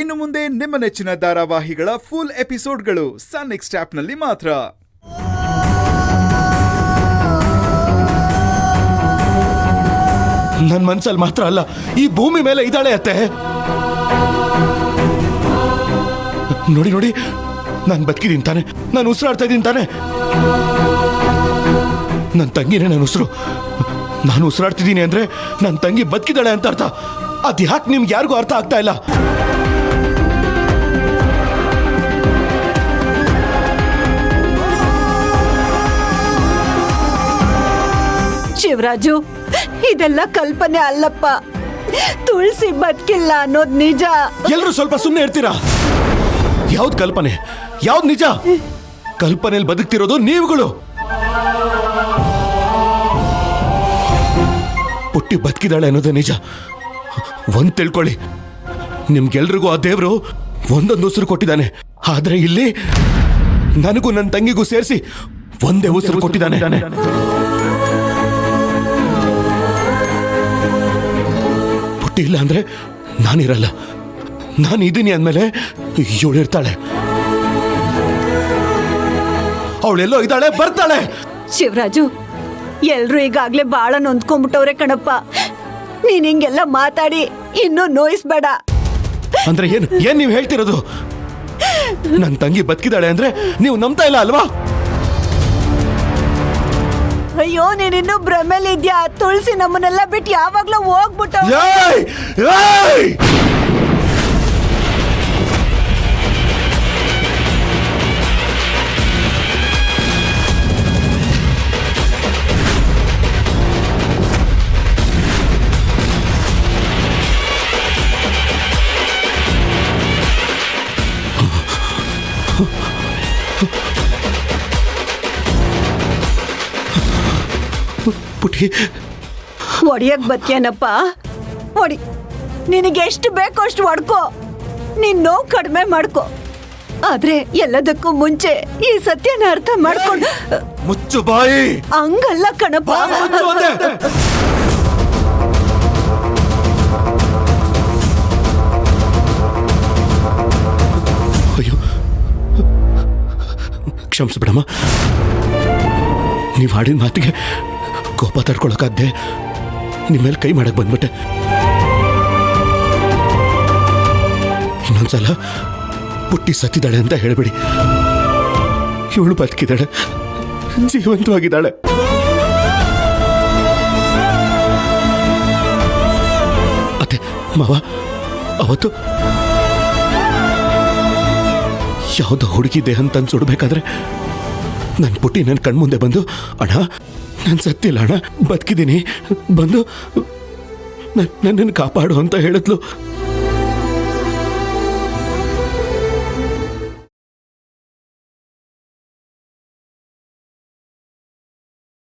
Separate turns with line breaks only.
ಇನ್ನು ಮುಂದೆ ನಿಮ್ಮ ನೆಚ್ಚಿನ ಧಾರಾವಾಹಿಗಳ ಫುಲ್ ಎಪಿಸೋಡ್ಗಳು ಸನ್ ನೆಕ್ಸ್ಟ್ ಆಪ್ನಲ್ಲಿ ಮಾತ್ರ.
ನನ್ನ ಮನ್ಸಲ್ಲಿ ಮಾತ್ರ ಅಲ್ಲ, ಈ ಭೂಮಿ ಮೇಲೆ ಇದ್ದಾಳೆ ಅತ್ತೆ. ನೋಡಿ ನೋಡಿ, ನಾನು ಬದುಕಿದ್ದೀನಿ ತಾನೆ, ನಾನು ಉಸಿರಾಡ್ತಾ ಇದ್ದೀನಿ ತಾನೆ. ನನ್ನ ತಂಗಿನೇ ನನ್ನ ಉಸಿರು. ನಾನು ಉಸಿರಾಡ್ತಿದ್ದೀನಿ ಅಂದ್ರೆ ನನ್ನ ತಂಗಿ ಬದುಕಿದ್ದಾಳೆ ಅಂತ ಅರ್ಥ. ಅದು ಯಾಕೆ ನಿಮ್ಗೆ ಯಾರಿಗೂ ಅರ್ಥ ಆಗ್ತಾ ಇಲ್ಲ?
ಶಿವರಾಜು, ಇದೆಲ್ಲ ಕಲ್ಪನೆ ಅಲ್ಲಪ್ಪ. ತುಳಸಿ ಬದುಕಿಲ್ಲ ಅನ್ನೋದು ನಿಜ.
ಎಲ್ಲರೂ ಸ್ವಲ್ಪ ಸುಮ್ಮನೆ ಇರ್ತೀರಾ? ಯಾವ್ದು ಕಲ್ಪನೆ, ಯಾವ್ದು ನಿಜ? ಕಲ್ಪನೆಯಲ್ಲಿ ಬದುಕ್ತಿರೋದು ನೀವುಗಳು. ಪುಟ್ಟಿ ಬದುಕಿದಾಳೆ ಅನ್ನೋದೇ ನಿಜ. ಒಂದ್ ತಿಳ್ಕೊಳ್ಳಿ, ನಿಮ್ಗೆಲ್ರಿಗೂ ಆ ದೇವ್ರು ಒಂದೊಂದು ಉಸಿರು ಕೊಟ್ಟಿದ್ದಾನೆ. ಆದ್ರೆ ಇಲ್ಲಿ ನನಗೂ ನನ್ನ ತಂಗಿಗೂ ಸೇರಿಸಿ ಒಂದೇ ಉಸಿರು ಕೊಟ್ಟಿದ್ದಾನೆ. ಪುಟ್ಟಿ ಇಲ್ಲ ಅಂದ್ರೆ ನಾನಿರಲ್ಲ. ನಾನು ಇದೀನಿ ಅಂದ್ಮೇಲೆ ಇವಳು ಇರ್ತಾಳೆ. ಅವಳೆಲ್ಲೋ ಇದ್ದಾಳೆ, ಬರ್ತಾಳೆ.
ಶಿವರಾಜು, ಎಲ್ರು ಈಗಾಗ್ಲೇ ಬಾಳ ನೊಂದ್ಕೊಂಡ್ಬಿಟ್ಟವ್ರೆ ಕಣಪ್ಪ. ನೀನ್ ಹಿಂಗೆಲ್ಲ ಮಾತಾಡಿ ಇನ್ನೂ ನೋಯಿಸ್ಬೇಡ.
ಅಂದ್ರೆ ಏನ್ ನೀವು ಹೇಳ್ತಿರೋದು? ನನ್ನ ತಂಗಿ ಬದುಕಿದಾಳೆ ಅಂದ್ರೆ ನೀವು ನಂಬ್ತಾ ಇಲ್ಲ ಅಲ್ವಾ?
ಅಯ್ಯೋ, ನೀನಿನ್ನೂ ಭ್ರಮೆಲಿದ್ಯಾ? ತುಳಸಿ ನಮ್ಮನ್ನೆಲ್ಲ ಬಿಟ್ಟು ಯಾವಾಗ್ಲೂ ಹೋಗ್ಬಿಟ್ಟ.
ಪುಟಿ,
ಒಡಿಯಕ್ ಬತ್ಯನಪ್ಪ, ಒಡಿ. ನಿನಗೆ ಎಷ್ಟು ಬೇಕೋ ಅಷ್ಟು ಹೊಡ್ಕೋ. ನೀನ್ ನೋವು ಕಡಿಮೆ ಮಾಡ್ಕೋ. ಆದ್ರೆ ಎಲ್ಲದಕ್ಕೂ ಮುಂಚೆ ಈ ಸತ್ಯನ ಅರ್ಥ ಮಾಡ್ಕೊಂಡು.
ಮುಚ್ಚು ಬಾಯಿ.
ಹಂಗಲ್ಲ ಕಣಪ್ಪ.
ಅಯ್ಯೋ, ಕ್ಷಮಿಸ್ಬಿಡಮ್ಮ. ನೀವು ಹಾಡಿದ ಮಾತಿಗೆ ಕೋಪ ತಡ್ಕೊಳಕ್ಕಾದ್ದೆ ನಿಮ್ಮ ಮೇಲೆ ಕೈ ಮಾಡಕ್ ಬಂದ್ಬಿಟ್ಟೆ. ಇನ್ನೊಂದ್ಸಲ ಪುಟ್ಟಿ ಸತ್ತಿದ್ದಾಳೆ ಅಂತ ಹೇಳ್ಬಿಡಿ. ಇವಳು ಬದುಕಿದ್ದಾಳೆ, ಜೀವಂತವಾಗಿದ್ದಾಳೆ. ಅತ್ತೆ ಮಾವ, ಅವತ್ತು ಯಾವುದೋ ಹುಡುಗಿ ದೇಹ ತಂದು ಸುಡ್ಬೇಕಾದ್ರೆ ನನ್ನ ಪುಟ್ಟಿ ನನ್ನ ಕಣ್ಮುಂದೆ ಬಂದು, ಅಣ್ಣ ನಾನು ಸತ್ತಿಲ್ಲ ಅಣ್ಣ, ಬದುಕಿದ್ದೀನಿ, ಬಂದು ನನ್ನನ್ನು ಕಾಪಾಡು ಅಂತ ಹೇಳಿದ್ಲು.